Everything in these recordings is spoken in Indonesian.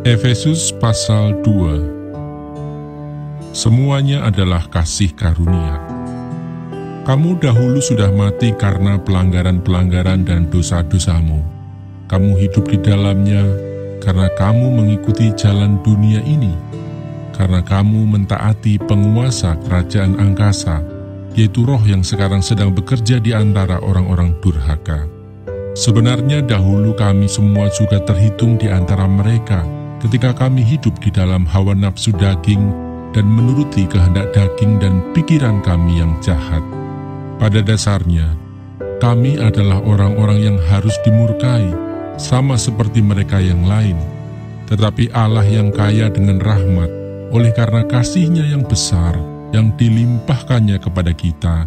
Efesus pasal 2. Semuanya adalah kasih karunia. Kamu dahulu sudah mati karena pelanggaran-pelanggaran dan dosa-dosamu. Kamu hidup di dalamnya karena kamu mengikuti jalan dunia ini, karena kamu mentaati penguasa kerajaan angkasa, yaitu roh yang sekarang sedang bekerja di antara orang-orang durhaka. Sebenarnya dahulu kami semua juga terhitung di antara mereka ketika kami hidup di dalam hawa nafsu daging dan menuruti kehendak daging dan pikiran kami yang jahat. Pada dasarnya, kami adalah orang-orang yang harus dimurkai, sama seperti mereka yang lain. Tetapi Allah yang kaya dengan rahmat, oleh karena kasih-Nya yang besar, yang dilimpahkannya kepada kita,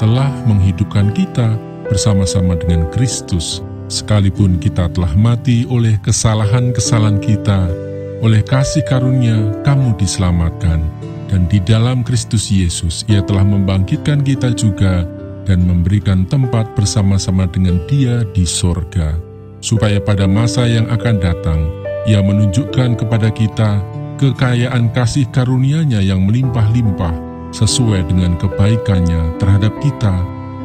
telah menghidupkan kita bersama-sama dengan Kristus, sekalipun kita telah mati oleh kesalahan-kesalahan kita. Oleh kasih karunia kamu diselamatkan, dan di dalam Kristus Yesus Ia telah membangkitkan kita juga dan memberikan tempat bersama-sama dengan Dia di sorga, supaya pada masa yang akan datang Ia menunjukkan kepada kita kekayaan kasih karunia-Nya yang melimpah-limpah sesuai dengan kebaikan-Nya terhadap kita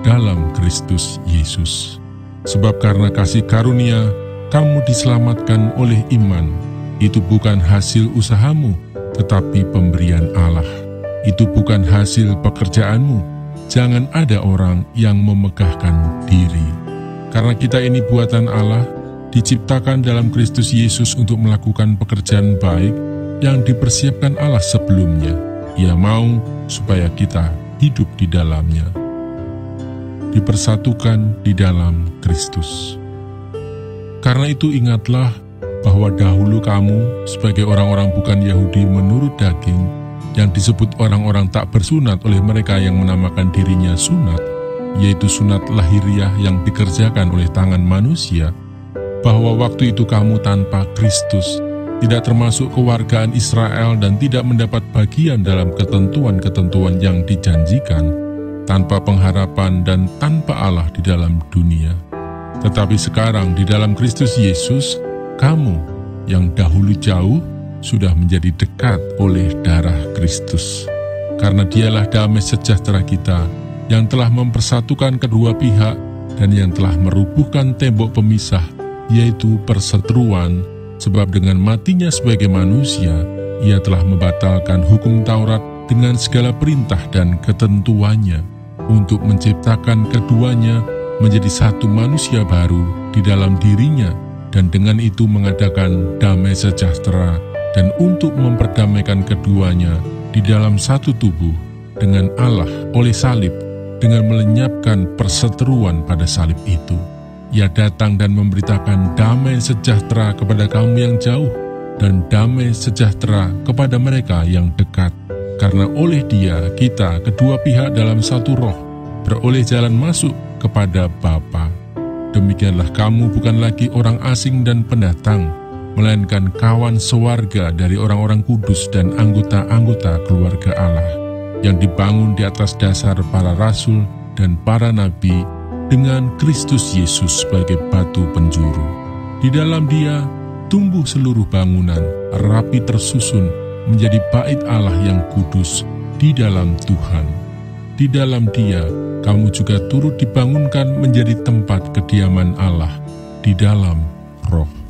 dalam Kristus Yesus. Sebab karena kasih karunia, kamu diselamatkan oleh iman. Itu bukan hasil usahamu, tetapi pemberian Allah. Itu bukan hasil pekerjaanmu. Jangan ada orang yang memegahkan diri. Karena kita ini buatan Allah, diciptakan dalam Kristus Yesus untuk melakukan pekerjaan baik yang dipersiapkan Allah sebelumnya. Ia mau supaya kita hidup di dalamnya, dipersatukan di dalam Kristus. Karena itu ingatlah bahwa dahulu kamu sebagai orang-orang bukan Yahudi menurut daging, yang disebut orang-orang tak bersunat oleh mereka yang menamakan dirinya sunat, yaitu sunat lahiriah yang dikerjakan oleh tangan manusia, bahwa waktu itu kamu tanpa Kristus, tidak termasuk kewargaan Israel dan tidak mendapat bagian dalam ketentuan-ketentuan yang dijanjikan, tanpa pengharapan dan tanpa Allah di dalam dunia. Tetapi sekarang di dalam Kristus Yesus, kamu yang dahulu jauh sudah menjadi dekat oleh darah Kristus. Karena Dialah damai sejahtera kita, yang telah mempersatukan kedua pihak dan yang telah merubuhkan tembok pemisah, yaitu perseteruan, sebab dengan matinya sebagai manusia, Ia telah membatalkan hukum Taurat dengan segala perintah dan ketentuannya, untuk menciptakan keduanya menjadi satu manusia baru di dalam dirinya, dan dengan itu mengadakan damai sejahtera, dan untuk memperdamaikan keduanya di dalam satu tubuh dengan Allah oleh salib, dengan melenyapkan perseteruan pada salib itu. Ia datang dan memberitakan damai sejahtera kepada kamu yang jauh, dan damai sejahtera kepada mereka yang dekat. Karena oleh Dia kita kedua pihak dalam satu roh beroleh jalan masuk kepada Bapa. Demikianlah kamu bukan lagi orang asing dan pendatang, melainkan kawan sewarga dari orang-orang kudus dan anggota-anggota keluarga Allah, yang dibangun di atas dasar para rasul dan para nabi, dengan Kristus Yesus sebagai batu penjuru. Di dalam Dia tumbuh seluruh bangunan, rapi tersusun, menjadi bait Allah yang kudus di dalam Tuhan. Di dalam Dia, kamu juga turut dibangunkan menjadi tempat kediaman Allah di dalam Roh.